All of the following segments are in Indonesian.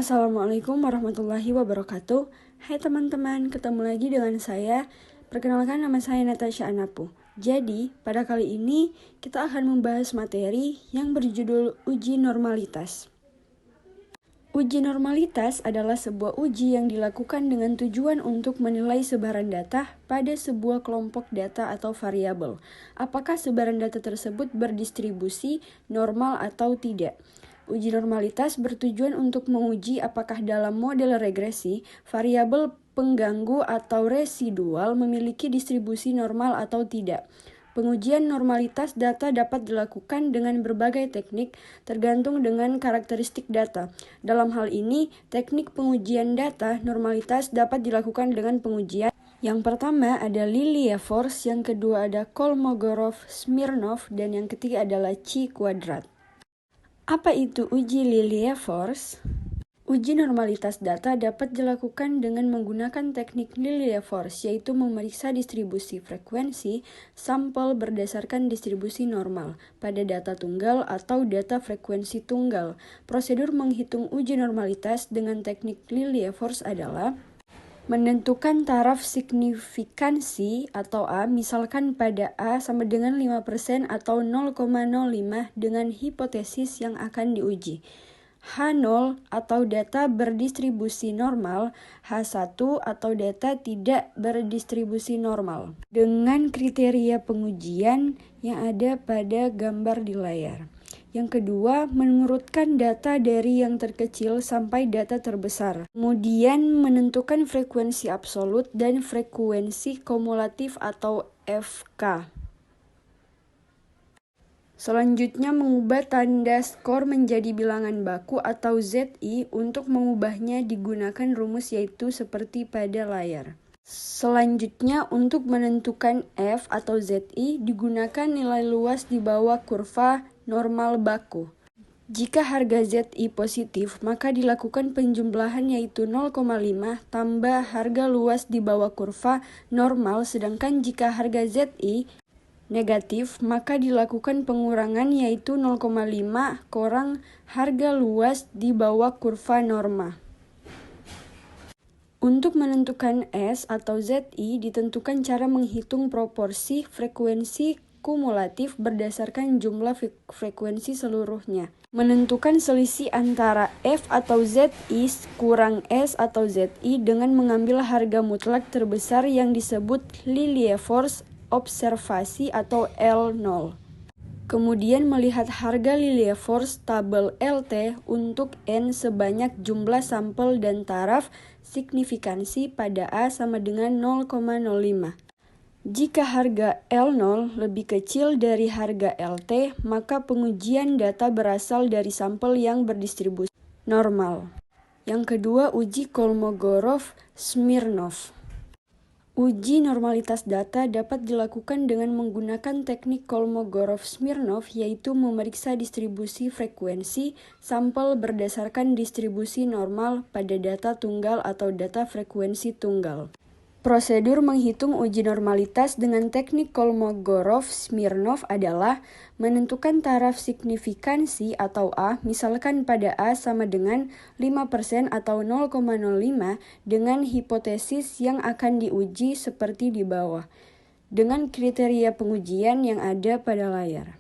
Assalamualaikum warahmatullahi wabarakatuh. Hai teman-teman, ketemu lagi dengan saya. Perkenalkan, nama saya Natasha Anapu. Jadi, pada kali ini kita akan membahas materi yang berjudul uji normalitas. Uji normalitas adalah sebuah uji yang dilakukan dengan tujuan untuk menilai sebaran data pada sebuah kelompok data atau variabel. Apakah sebaran data tersebut berdistribusi, normal atau tidak? Uji normalitas bertujuan untuk menguji apakah dalam model regresi, variabel pengganggu atau residual memiliki distribusi normal atau tidak. Pengujian normalitas data dapat dilakukan dengan berbagai teknik tergantung dengan karakteristik data. Dalam hal ini, teknik pengujian data normalitas dapat dilakukan dengan pengujian. Yang pertama ada Lilliefors, yang kedua ada Kolmogorov-Smirnov, dan yang ketiga adalah Chi-Quadrat. Apa itu uji Lilliefors? Uji normalitas data dapat dilakukan dengan menggunakan teknik Lilliefors, yaitu memeriksa distribusi frekuensi sampel berdasarkan distribusi normal pada data tunggal atau data frekuensi tunggal. Prosedur menghitung uji normalitas dengan teknik Lilliefors adalah menentukan taraf signifikansi atau A, misalkan pada A sama dengan 5% atau 0,05 dengan hipotesis yang akan diuji. H0 atau data berdistribusi normal, H1 atau data tidak berdistribusi normal. Dengan kriteria pengujian yang ada pada gambar di layar. Yang kedua, mengurutkan data dari yang terkecil sampai data terbesar. Kemudian menentukan frekuensi absolut dan frekuensi kumulatif atau FK. Selanjutnya, mengubah tanda skor menjadi bilangan baku atau ZI. Untuk mengubahnya digunakan rumus yaitu seperti pada layar. Selanjutnya, untuk menentukan F atau ZI digunakan nilai luas di bawah kurva normal baku. Jika harga ZI positif, maka dilakukan penjumlahan yaitu 0,5 tambah harga luas di bawah kurva normal, sedangkan jika harga ZI negatif, maka dilakukan pengurangan yaitu 0,5 kurang harga luas di bawah kurva norma. Untuk menentukan S atau ZI ditentukan cara menghitung proporsi frekuensi kumulatif berdasarkan jumlah frekuensi seluruhnya. Menentukan selisih antara F atau ZI kurang S atau ZI dengan mengambil harga mutlak terbesar yang disebut Lilliefors observasi atau L0. Kemudian melihat harga Lilliefors tabel LT untuk N sebanyak jumlah sampel dan taraf signifikansi pada A sama dengan 0,05. Jika harga L0 lebih kecil dari harga LT, maka pengujian data berasal dari sampel yang berdistribusi normal. Yang kedua, uji Kolmogorov-Smirnov. Uji normalitas data dapat dilakukan dengan menggunakan teknik Kolmogorov-Smirnov, yaitu memeriksa distribusi frekuensi sampel berdasarkan distribusi normal pada data tunggal atau data frekuensi tunggal. Prosedur menghitung uji normalitas dengan teknik Kolmogorov-Smirnov adalah menentukan taraf signifikansi atau A, misalkan pada A sama dengan 5% atau 0,05 dengan hipotesis yang akan diuji seperti di bawah, dengan kriteria pengujian yang ada pada layar.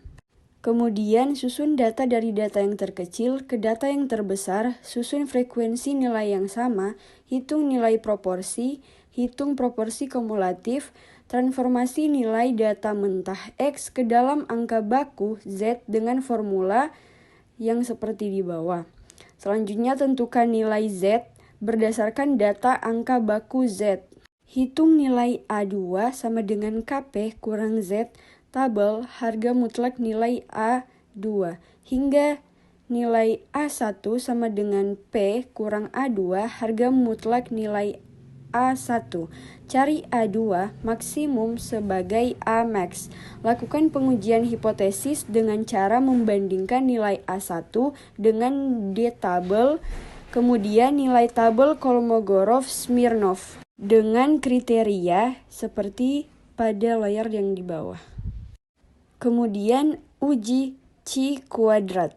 Kemudian susun data dari data yang terkecil ke data yang terbesar, susun frekuensi nilai yang sama, hitung nilai proporsi, hitung proporsi kumulatif, transformasi nilai data mentah X ke dalam angka baku Z dengan formula yang seperti di bawah. Selanjutnya tentukan nilai Z berdasarkan data angka baku Z. Hitung nilai A2 sama dengan KP kurang Z tabel harga mutlak nilai A2 hingga nilai A1 sama dengan P kurang A2 harga mutlak nilai A1. Cari A2 maksimum sebagai A max. Lakukan pengujian hipotesis dengan cara membandingkan nilai A1 dengan D tabel, kemudian nilai tabel Kolmogorov-Smirnov dengan kriteria seperti pada layar yang di bawah. Kemudian uji Chi-Quadrat.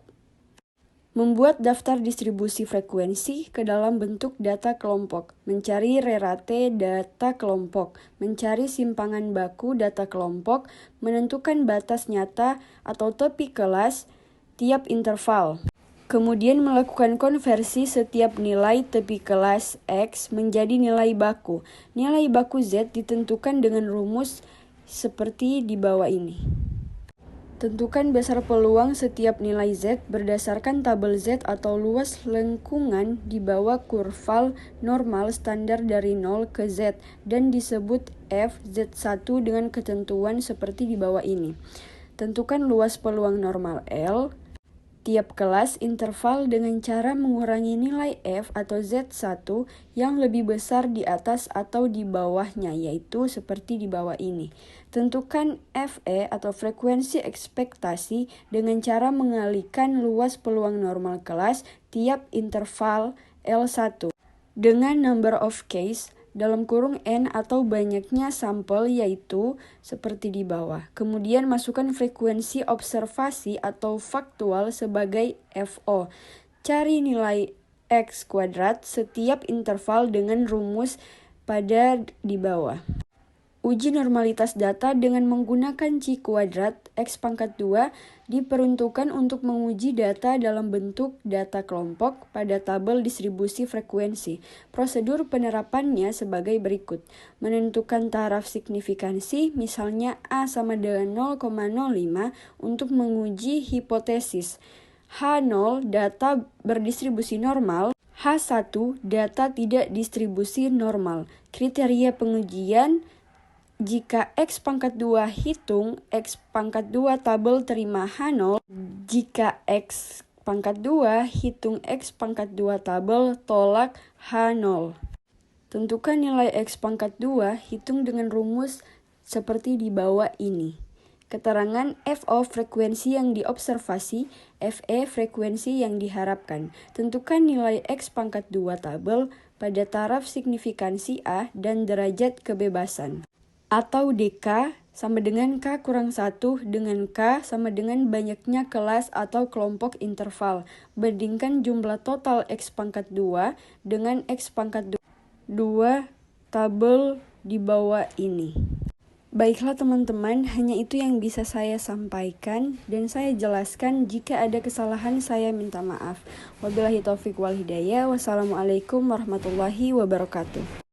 Membuat daftar distribusi frekuensi ke dalam bentuk data kelompok, mencari rerate data kelompok, mencari simpangan baku data kelompok, menentukan batas nyata atau tepi kelas tiap interval. Kemudian melakukan konversi setiap nilai tepi kelas X menjadi nilai baku. Nilai baku Z ditentukan dengan rumus seperti di bawah ini. Tentukan besar peluang setiap nilai Z berdasarkan tabel Z atau luas lengkungan di bawah kurva normal standar dari 0 ke Z dan disebut f Z1 dengan ketentuan seperti di bawah ini. Tentukan luas peluang normal L tiap kelas interval dengan cara mengurangi nilai f atau Z1 yang lebih besar di atas atau di bawahnya, yaitu seperti di bawah ini. Tentukan FE atau frekuensi ekspektasi dengan cara mengalihkan luas peluang normal kelas tiap interval L1 dengan number of case dalam kurung N atau banyaknya sampel, yaitu seperti di bawah. Kemudian masukkan frekuensi observasi atau faktual sebagai FO. Cari nilai X kuadrat setiap interval dengan rumus pada di bawah. Uji normalitas data dengan menggunakan C kuadrat X pangkat 2 diperuntukkan untuk menguji data dalam bentuk data kelompok pada tabel distribusi frekuensi. Prosedur penerapannya sebagai berikut. Menentukan taraf signifikansi, misalnya A sama dengan 0,05 untuk menguji hipotesis. H0 data berdistribusi normal, H1 data tidak distribusi normal. Kriteria pengujian: jika X pangkat 2 hitung X pangkat 2 tabel terima H0, jika X pangkat 2 hitung X pangkat 2 tabel tolak H0. Tentukan nilai X pangkat 2 hitung dengan rumus seperti di bawah ini. Keterangan FO frekuensi yang diobservasi, FE frekuensi yang diharapkan. Tentukan nilai X pangkat 2 tabel pada taraf signifikansi A dan derajat kebebasan. Atau DK sama dengan K kurang 1 dengan K sama dengan banyaknya kelas atau kelompok interval. Bandingkan jumlah total X pangkat 2 dengan X pangkat 2 tabel di bawah ini. Baiklah teman-teman, hanya itu yang bisa saya sampaikan dan saya jelaskan. Jika ada kesalahan saya minta maaf. Wabillahi taufiq wal hidayah. Wassalamualaikum warahmatullahi wabarakatuh.